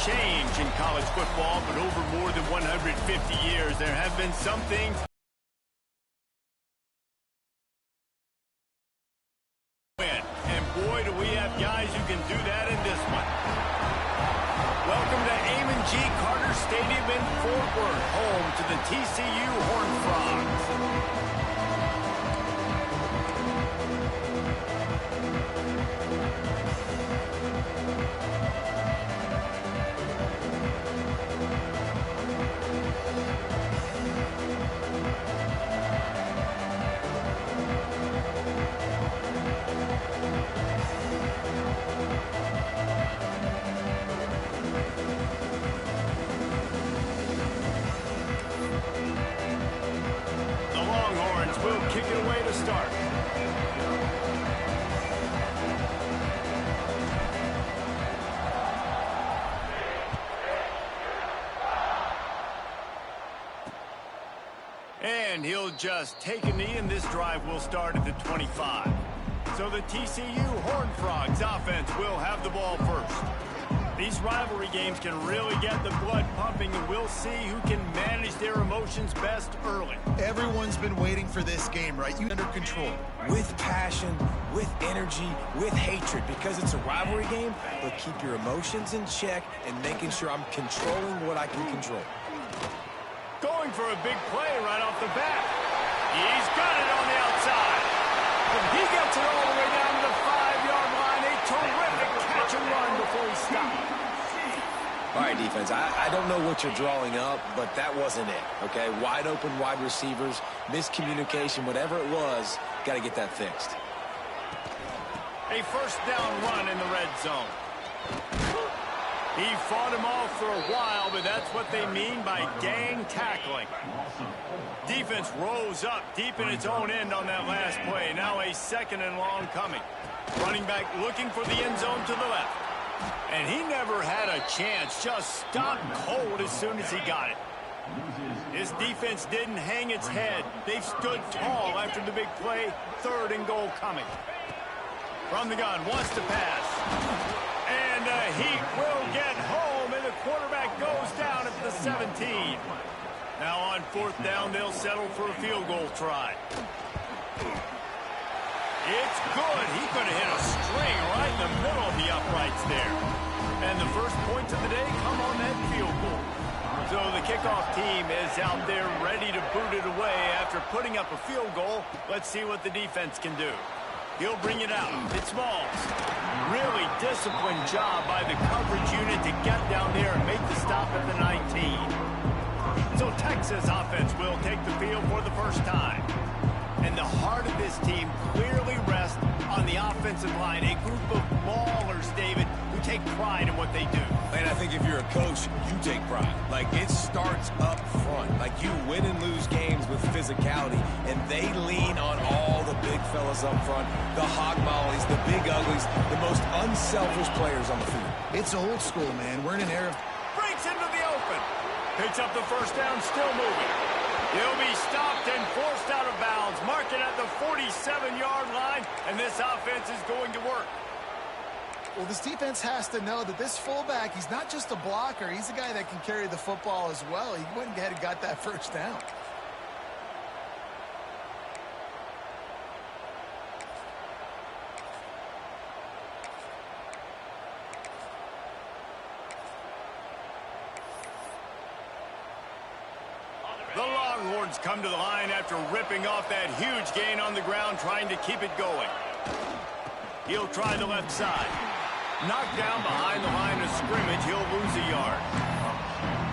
change in college football, but over more than 150 years, there have been some things. And boy, do we have guys who can do that in this one. Welcome to Amon G. Carter Stadium in Fort Worth, home to the TCU Horned Frogs. Will kick it away to start. And he'll just take a knee, and this drive will start at the 25. So the TCU Horned Frogs offense will have the ball first. These rivalry games can really get the blood pumping, and we'll see who can manage their emotions best early. Everyone's been waiting for this game, right? You under control. With passion, with energy, with hatred, because it's a rivalry game, but keep your emotions in check and making sure I'm controlling what I can control. Going for a big play right off the bat. He's got it on the outside. And he gets it all the way down to the 5-yard line. A terrific catch and run before he stopped. All right, defense, I don't know what you're drawing up, but that wasn't it, okay? Wide open wide receivers, miscommunication, whatever it was, got to get that fixed. A first down run in the red zone. He fought him off for a while, but that's what they mean by gang tackling. Defense rose up deep in its own end on that last play. Now a second and long coming. Running back looking for the end zone to the left. And he never had a chance, just stopped cold as soon as he got it. His defense didn't hang its head. They've stood tall after the big play. Third and goal coming. From the gun, wants to pass. And Heat will get home, and the quarterback goes down at the 17. Now on fourth down, they'll settle for a field goal try. It's good. He could have hit a string right in the middle of the uprights there. And the first points of the day come on that field goal. So the kickoff team is out there ready to boot it away after putting up a field goal. Let's see what the defense can do. He'll bring it out. It's Smalls. Really disciplined job by the coverage unit to get down there and make the stop at the 19. So Texas offense will take the field for the first time. And the heart of this team clearly rests on the offensive line. A group of ballers, David, who take pride in what they do. And I think if you're a coach, you take pride. Like, it starts up front. Like, you win and lose games with physicality, and they lean on all the big fellas up front, the hog mollies, the big uglies, the most unselfish players on the field. It's old school, man. We're in an era of... Breaks into the open. Picks up the first down, still moving. He'll be stopped and forced out of bounds. Mark it at the 47-yard line, and this offense is going to work. Well, this defense has to know that this fullback, he's not just a blocker. He's a guy that can carry the football as well. He went ahead and got that first down. The Longhorns come to the line after ripping off that huge gain on the ground, trying to keep it going. He'll try the left side. Knocked down behind the line of scrimmage, he'll lose a yard.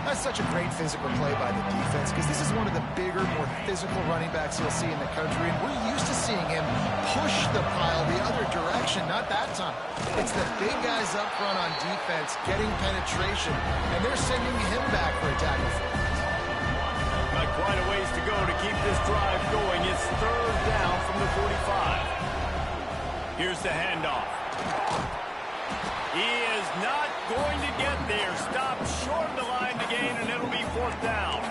That's such a great physical play by the defense, because this is one of the bigger, more physical running backs you'll see in the country, and we're used to seeing him push the pile the other direction. Not that time. It's the big guys up front on defense getting penetration, and they're sending him back for a tackle for it. Got quite a ways to go to keep this drive going. It's third down from the 45. Here's the handoff. He is not going to get there. Stopped short of the line to gain, and it'll be fourth down.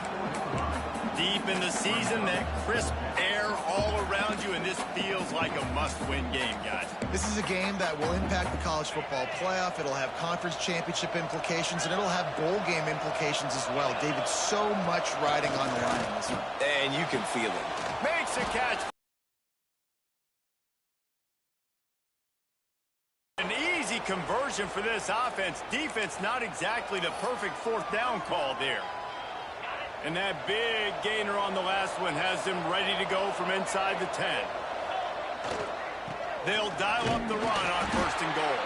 Deep in the season, that crisp air all around you, and this feels like a must-win game, guys. This is a game that will impact the college football playoff. It'll have conference championship implications, and it'll have bowl game implications as well. David, so much riding on the line in this one. And you can feel it. Makes a catch. An easy conversion for this offense. Defense, not exactly the perfect fourth down call there. And that big gainer on the last one has them ready to go from inside the 10. They'll dial up the run on 1st and goal.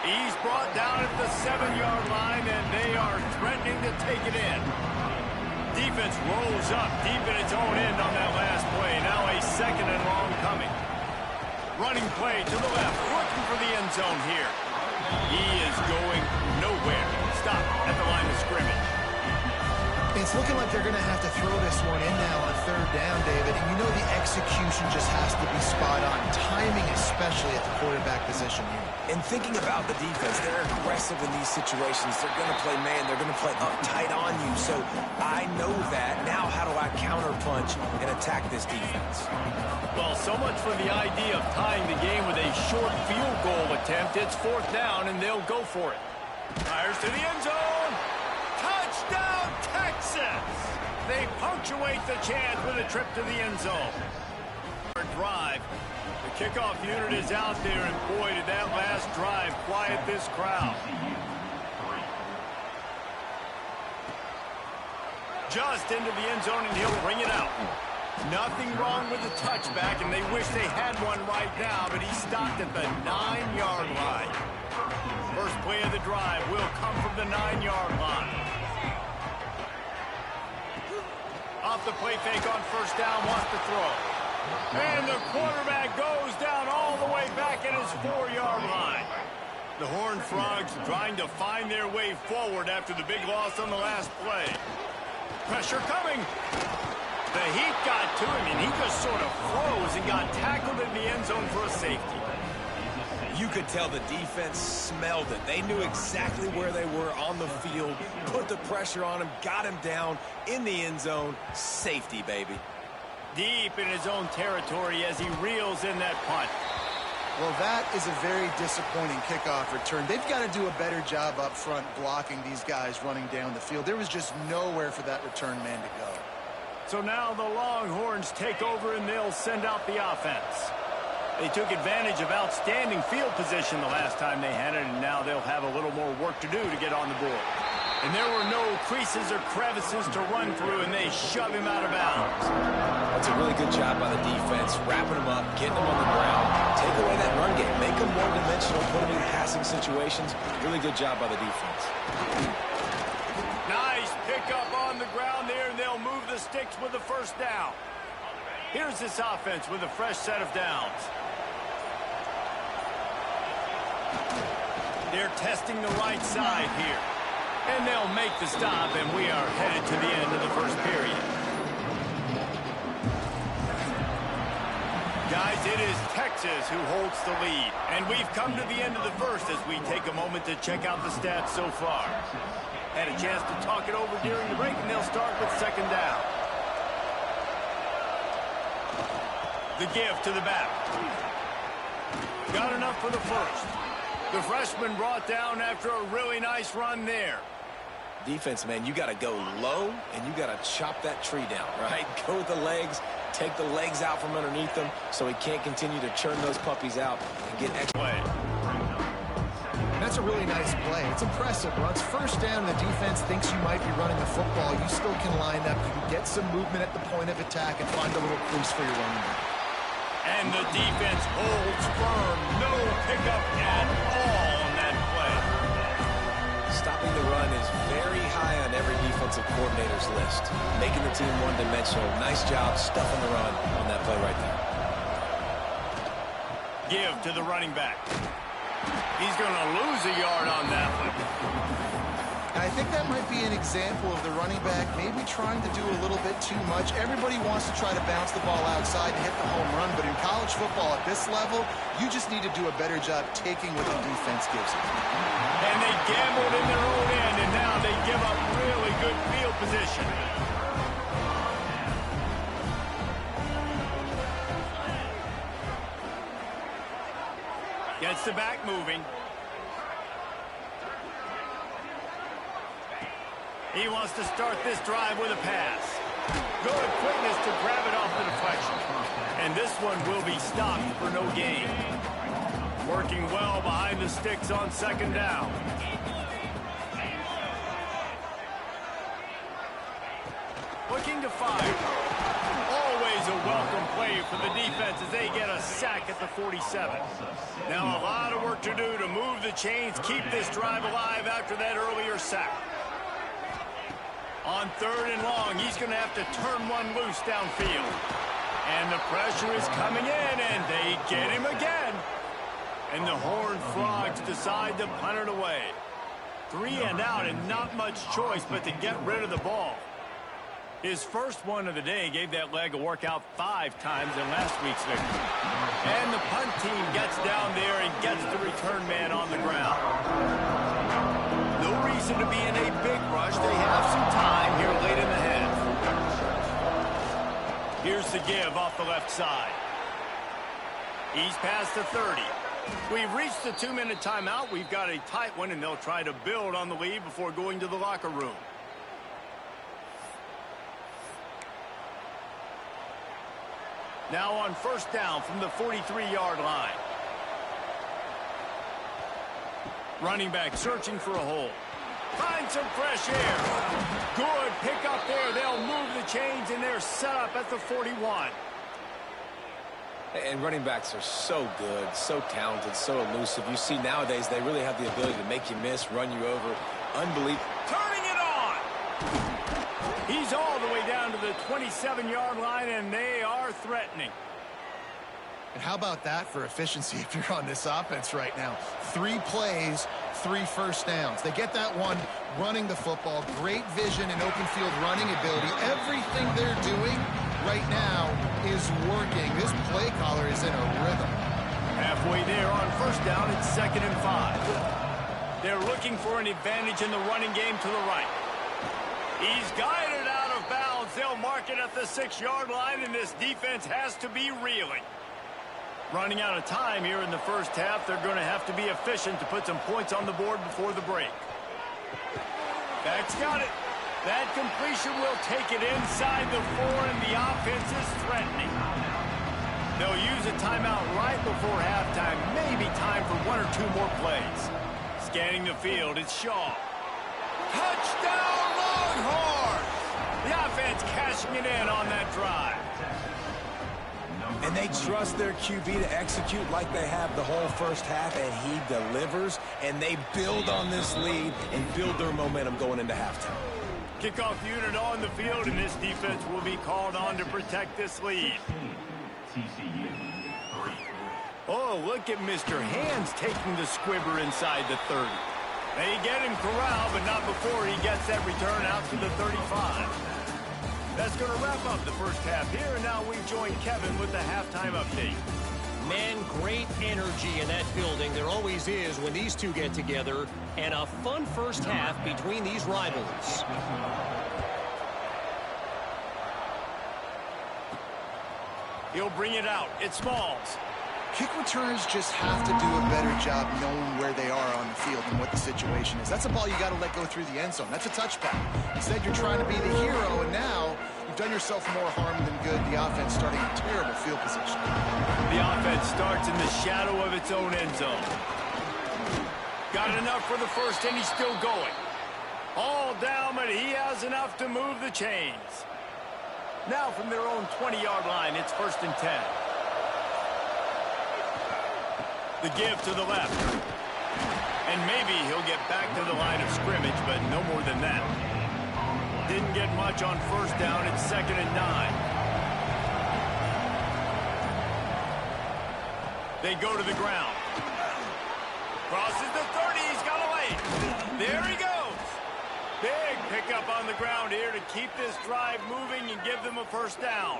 He's brought down at the 7-yard line, and they are threatening to take it in. Defense rolls up deep in its own end on that last play. Now a 2nd and long coming. Running play to the left, looking for the end zone here. He is going nowhere. Stop at the line of scrimmage. It's looking like they're going to have to throw this one in now on 3rd down, David. And you know the execution just has to be spot on. Timing, especially at the quarterback position here. And thinking about the defense, they're aggressive in these situations. They're going to play man. They're going to play up tight on you. So I know that. Now how do I counterpunch and attack this defense? Well, so much for the idea of tying the game with a short field goal attempt. It's 4th down, and they'll go for it. Fires to the end zone. Touchdown, Texas! They punctuate the chance with a trip to the end zone. Drive. The kickoff unit is out there, and boy, did that last drive quiet this crowd. Just into the end zone, and he'll bring it out. Nothing wrong with the touchback, and they wish they had one right now, but he stopped at the 9-yard line. First play of the drive will come from the 9-yard line. Off the play fake on 1st down, wants to throw. And the quarterback goes down all the way back at his 4-yard line. The Horned Frogs trying to find their way forward after the big loss on the last play. Pressure coming. The heat got to him, and he just sort of froze and got tackled in the end zone for a safety. You could tell the defense smelled it. They knew exactly where they were on the field, put the pressure on him, got him down in the end zone. Safety, baby. Deep in his own territory as he reels in that punt. Well, that is a very disappointing kickoff return. They've got to do a better job up front blocking these guys running down the field. There was just nowhere for that return man to go. So now the Longhorns take over, and they'll send out the offense. They took advantage of outstanding field position the last time they had it, and now they'll have a little more work to do to get on the board. And there were no creases or crevices to run through, and they shove him out of bounds. That's a really good job by the defense, wrapping him up, getting him on the ground. Take away that run game. Make him one-dimensional, put him in passing situations. Really good job by the defense. Nice pickup on the ground there, and they'll move the sticks with the 1st down. Here's this offense with a fresh set of downs. They're testing the right side here. And they'll make the stop, and we are headed to the end of the 1st period. Guys, it is Texas who holds the lead. And we've come to the end of the 1st as we take a moment to check out the stats so far. Had a chance to talk it over during the break, and they'll start with 2nd down. The give to the back. Got enough for the 1st. The freshman brought down after a really nice run there. Defense, man, you got to go low, and you got to chop that tree down, right? Go with the legs, take the legs out from underneath him so he can't continue to churn those puppies out and get extra. Play. That's a really nice play. It's impressive. Once 1st down, the defense thinks you might be running the football. You still can line up. You can get some movement at the point of attack and find a little crease for your running back. And the defense holds firm. No pickup at all on that play. Stopping the run is very high on every defensive coordinator's list. Making the team one-dimensional. Nice job stuffing the run on that play right there. Give to the running back. He's going to lose a yard on that one. I think that might be an example of the running back maybe trying to do a little bit too much. Everybody wants to try to bounce the ball outside and hit the home run, but in college football at this level, you just need to do a better job taking what the defense gives you. And they gambled in their own end, and now they give up really good field position. keeps the back moving. He wants to start this drive with a pass. Good quickness to grab it off the deflection. And this one will be stopped for no gain. Working well behind the sticks on second down. Looking to fire. Always a welcome play for the defense as they get a sack at the 47. Now a lot of work to do to move the chains, keep this drive alive after that earlier sack. On third and long, he's going to have to turn one loose downfield. And the pressure is coming in, and they get him again. And the Horned Frogs decide to punt it away. 3 and out, and not much choice but to get rid of the ball. His first one of the day gave that leg a workout 5 times in last week's victory. And the punt team gets down there and gets the return man on the ground. No reason to be in a big rush. They have some time here late in the half. Here's the give off the left side. He's past the 30. We've reached the 2-minute timeout. We've got a tight one, and they'll try to build on the lead before going to the locker room. Now on first down from the 43-yard line. Running back searching for a hole. Find some fresh air. Good pick up there. They'll move the chains, and they're set up at the 41. And running backs are so good, so talented, so elusive. You see nowadays they really have the ability to make you miss, run you over. Unbelievable. Turning it on. He's all the way down to the 27-yard line, and they are threatening. And how about that for efficiency if you're on this offense right now? 3 plays, 3 first downs. They get that one running the football. Great vision and open field running ability. Everything they're doing right now is working. This play caller is in a rhythm. Halfway there on first down, it's 2nd and 5. They're looking for an advantage in the running game to the right. He's guided out of bounds. They'll mark it at the 6-yard line, and this defense has to be reeling. Running out of time here in the first half. They're going to have to be efficient to put some points on the board before the break. Back's got it. That completion will take it inside the 4, and the offense is threatening. They'll use a timeout right before halftime. Maybe time for 1 or 2 more plays. Scanning the field, it's Shaw. Touchdown, Longhorns! The offense cashing it in on that drive. And they trust their QB to execute like they have the whole first half, and he delivers, and they build on this lead and build their momentum going into halftime. Kickoff unit on the field, and this defense will be called on to protect this lead. Oh, look at Mr. Hands taking the squibber inside the 30. They get him corralled, but not before he gets that return out to the 35. That's going to wrap up the first half here, and now we join Kevin with the halftime update. Man, great energy in that building. There always is when these two get together, and a fun first half between these rivals. He'll bring it out. It's Smalls. Kick returners just have to do a better job knowing where they are on the field and what the situation is. That's a ball you got to let go through the end zone. That's a touchback. Instead, you're trying to be the hero, and now you've done yourself more harm than good. The offense starting in terrible field position. The offense starts in the shadow of its own end zone. Got enough for the first, and he's still going. All down, but he has enough to move the chains. Now from their own 20-yard line, it's 1st and 10. The give to the left. And maybe he'll get back to the line of scrimmage, but no more than that. Didn't get much on first down. It's 2nd and 9. They go to the ground. Crosses the 30. He's got a lane. There he goes. Big pickup on the ground here to keep this drive moving and give them a first down.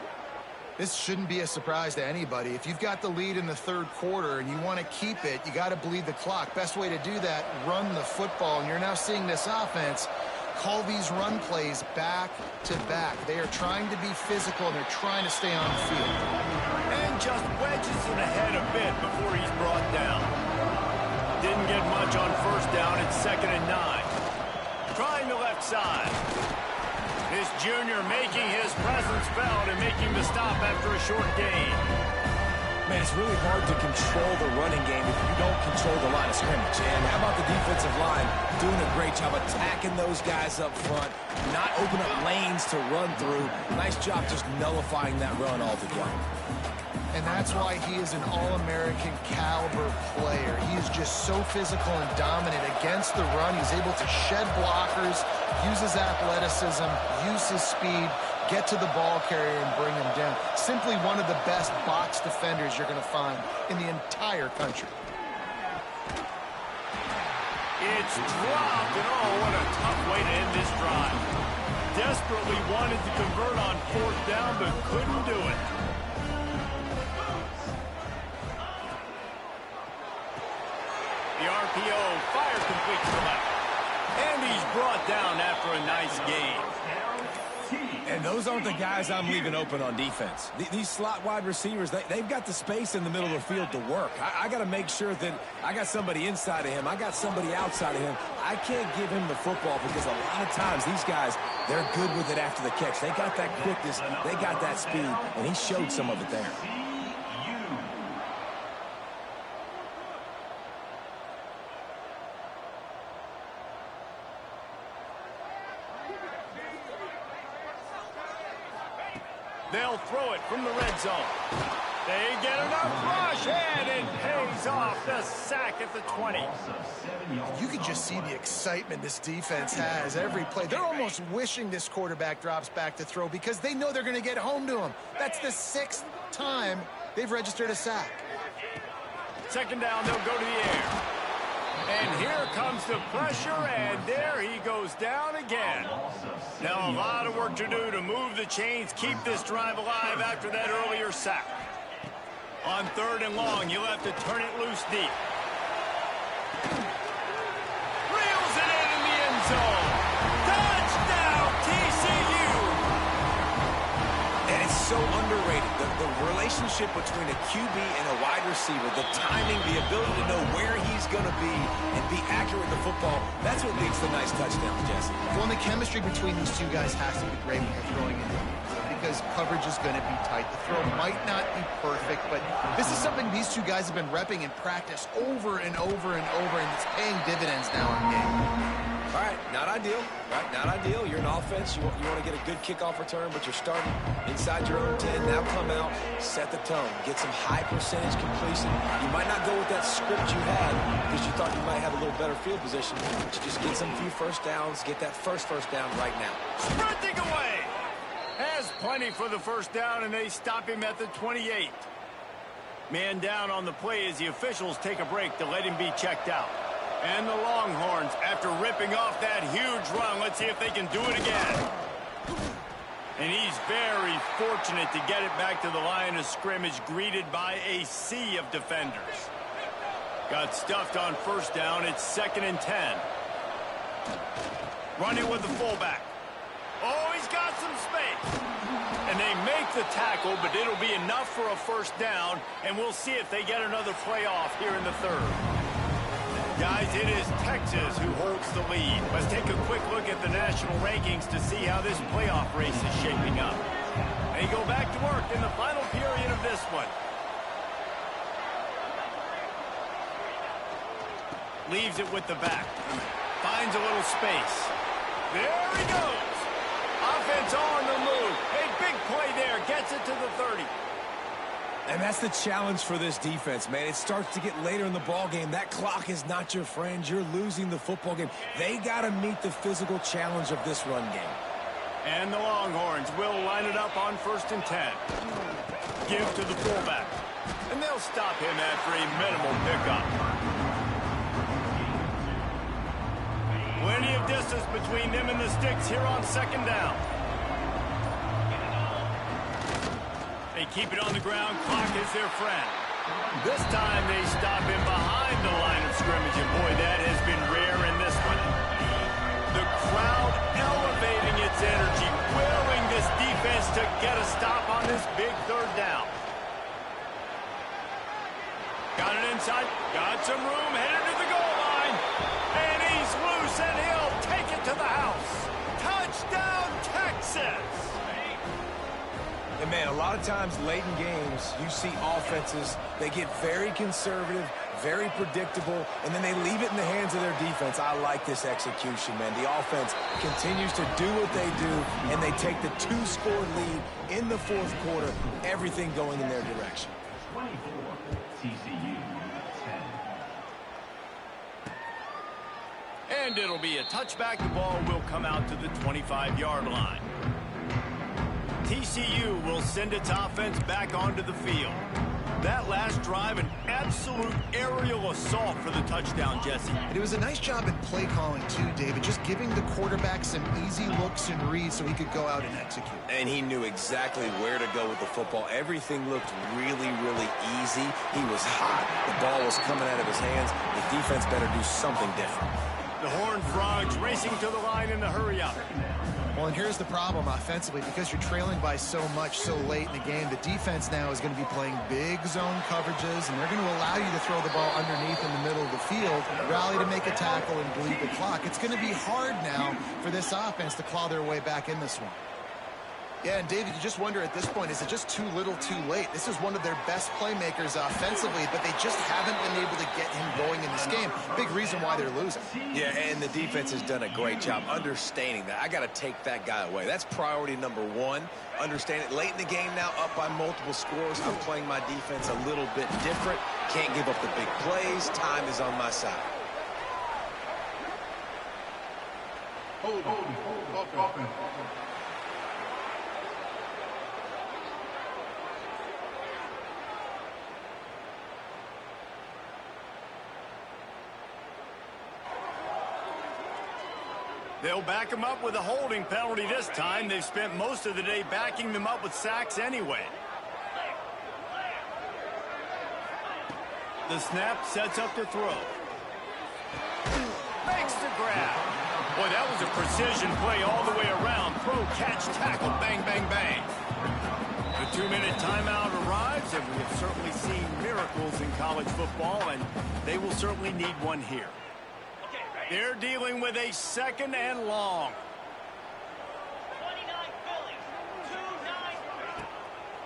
This shouldn't be a surprise to anybody. If you've got the lead in the 3rd quarter and you want to keep it, you got to bleed the clock. Best way to do that, run the football. And you're now seeing this offense call these run plays back to back. They are trying to be physical, and they're trying to stay on the field. And just wedges it ahead a bit before he's brought down. get much on first down. It's 2nd and 9. Trying the left side. This junior making his presence felt and making the stop after a short gain. Man, it's really hard to control the running game if you don't control the line of scrimmage. And how about the defensive line doing a great job attacking those guys up front, not opening up lanes to run through. Nice job just nullifying that run altogether. And that's why he is an All-American caliber player. He is just so physical and dominant against the run. He's able to shed blockers, use his athleticism, use his speed, get to the ball carrier and bring him down. Simply one of the best box defenders you're going to find in the entire country. It's dropped, and oh, what a tough way to end this drive. Desperately wanted to convert on 4th down, but couldn't do it. The RPO fire complete to the left. And he's brought down after a nice gain. And those aren't the guys I'm leaving open on defense. These slot wide receivers, they've got the space in the middle of the field to work. I got to make sure that I got somebody inside of him. I got somebody outside of him. I can't give him the football because a lot of times these guys, they're good with it after the catch. They got that quickness. They got that speed, and he showed some of it there. They'll throw it from the red zone. They get enough rush, and it pays off. The sack at the 20. You can just see the excitement this defense has every play. They're almost wishing this quarterback drops back to throw because they know they're going to get home to him. That's the 6th time they've registered a sack. 2nd down, they'll go to the air. And here comes the pressure, and there he goes down again. Now a lot of work to do to move the chains, keep this drive alive after that earlier sack. On 3rd and long, you'll have to turn it loose deep. Reels it in the end zone. Touchdown, TCU! And it's so underrated. The relationship between a QB and a wide receiver, the timing, the ability to know where he's going to be and be accurate with the football, that's what leads to nice touchdowns, Jesse. Well, and the chemistry between these two guys has to be great when you're throwing into it because coverage is going to be tight. The throw might not be perfect, but this is something these two guys have been repping in practice over and over and over, and it's paying dividends now in the game. All right, not ideal, right? Not ideal. You're an offense. You want to get a good kickoff return, but you're starting inside your own 10. Now come out, set the tone, get some high percentage completion. You might not go with that script you had because you thought you might have a little better field position. But you just get some few first downs, get that first down right now. Sprinting away. Has plenty for the first down, and they stop him at the 28. Man down on the play as the officials take a break to let him be checked out. And the Longhorns, after ripping off that huge run, let's see if they can do it again. And he's very fortunate to get it back to the line of scrimmage, greeted by a sea of defenders. Got stuffed on first down. It's 2nd and 10. Running with the fullback. Oh, he's got some space. And they make the tackle, but it'll be enough for a first down, and we'll see if they get another play off here in the 3rd. Guys, it is Texas who holds the lead. Let's take a quick look at the national rankings to see how this playoff race is shaping up. They go back to work in the final period of this one. Leaves it with the back. Finds a little space. There he goes. Offense on the move. A big play there. Gets it to the 30. And that's the challenge for this defense, man. It starts to get later in the ball game. That clock is not your friend. You're losing the football game. They got to meet the physical challenge of this run game. And the Longhorns will line it up on 1st and 10. Give to the fullback. And they'll stop him after a minimal pickup. Plenty of distance between them and the sticks here on 2nd down. They keep it on the ground. Clock is their friend. This time they stop him behind the line of scrimmage, and boy, that has been rare in this one. The crowd elevating its energy, willing this defense to get a stop on this big 3rd down. Got it inside, got some room, headed to the goal line. to the house. Touchdown, Texas! And, man, a lot of times late in games, you see offenses, they get very conservative, very predictable, and then they leave it in the hands of their defense. I like this execution, man. The offense continues to do what they do, and they take the 2-score lead in the fourth quarter, everything going in their direction. 24, TCU 10. And it'll be a touchback. The ball will come out to the 25-yard line. TCU will send its offense back onto the field. That last drive, an absolute aerial assault for the touchdown, Jesse. And it was a nice job in play calling, too, David, just giving the quarterback some easy looks and reads so he could go out and execute. And he knew exactly where to go with the football. Everything looked really, really easy. He was hot. The ball was coming out of his hands. The defense better do something different. The Horned Frogs racing to the line in the hurry-up. Well, and here's the problem offensively. Because you're trailing by so much so late in the game, the defense now is going to be playing big zone coverages, and they're going to allow you to throw the ball underneath in the middle of the field, rally to make a tackle, and bleed the clock. It's going to be hard now for this offense to claw their way back in this one. Yeah, and David, you just wonder at this point, is it just too little too late? This is one of their best playmakers offensively, but they just haven't been able to get him going in this game. Big reason why they're losing. Yeah, and the defense has done a great job understanding that. I got to take that guy away. That's priority number one. Understand it. Late in the game now, up by multiple scores. I'm playing my defense a little bit different. Can't give up the big plays. Time is on my side. Hold on. They'll back them up with a holding penalty this time. They've spent most of the day backing them up with sacks anyway. The snap sets up to throw. Makes the grab. Boy, that was a precision play all the way around. Throw, catch, tackle, bang, bang, bang. The 2-minute timeout arrives, and we have certainly seen miracles in college football, and they will certainly need one here. They're dealing with a second and long.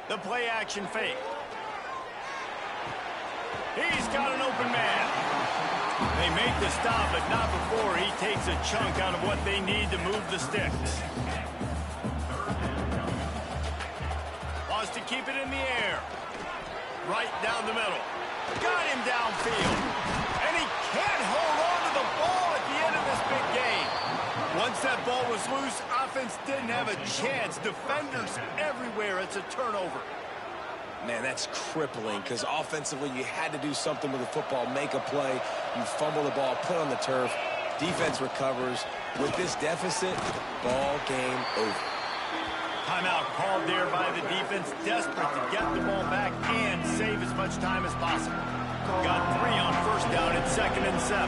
The play action fake. He's got an open man. They make the stop, but not before he takes a chunk out of what they need to move the sticks. Wants to keep it in the air. Right down the middle. Got him downfield. And he can't hold on to the ball at the end of this big game. Once that ball was loose, offense didn't have a chance. Defenders everywhere. It's a turnover. Man, that's crippling because offensively you had to do something with the football, make a play. You fumble the ball, put on the turf. Defense recovers. With this deficit, ball game over. Timeout called there by the defense, desperate to get the ball back and save as much time as possible. Got 3 on first down at 2nd and 7.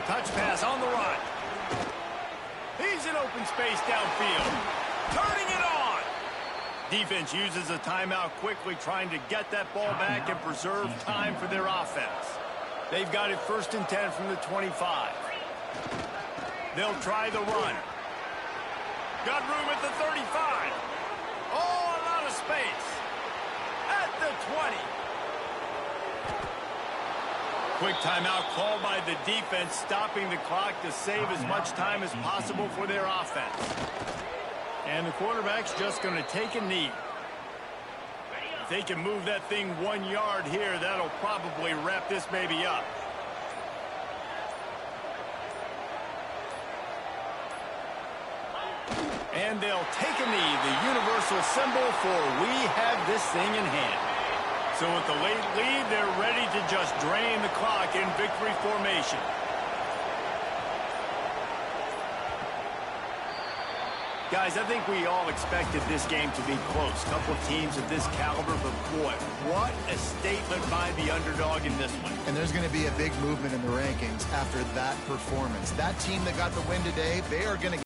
Touch pass on the run. He's in open space downfield. Turning it on. Defense uses a timeout quickly, trying to get that ball back and preserve time for their offense. They've got it 1st and 10 from the 25. They'll try the run. Got room at the 35. Oh, a lot of space. At the 20. Quick timeout called by the defense, stopping the clock to save as much time as possible for their offense. And the quarterback's just going to take a knee. If they can move that thing 1 yard here, that'll probably wrap this baby up. And they'll take a knee, the universal symbol for we have this thing in hand. So with the late lead, they're ready to just drain the clock in victory formation. Guys, I think we all expected this game to be close. A couple of teams of this caliber, but boy, what a statement by the underdog in this one. And there's going to be a big movement in the rankings after that performance. That team that got the win today, they are going to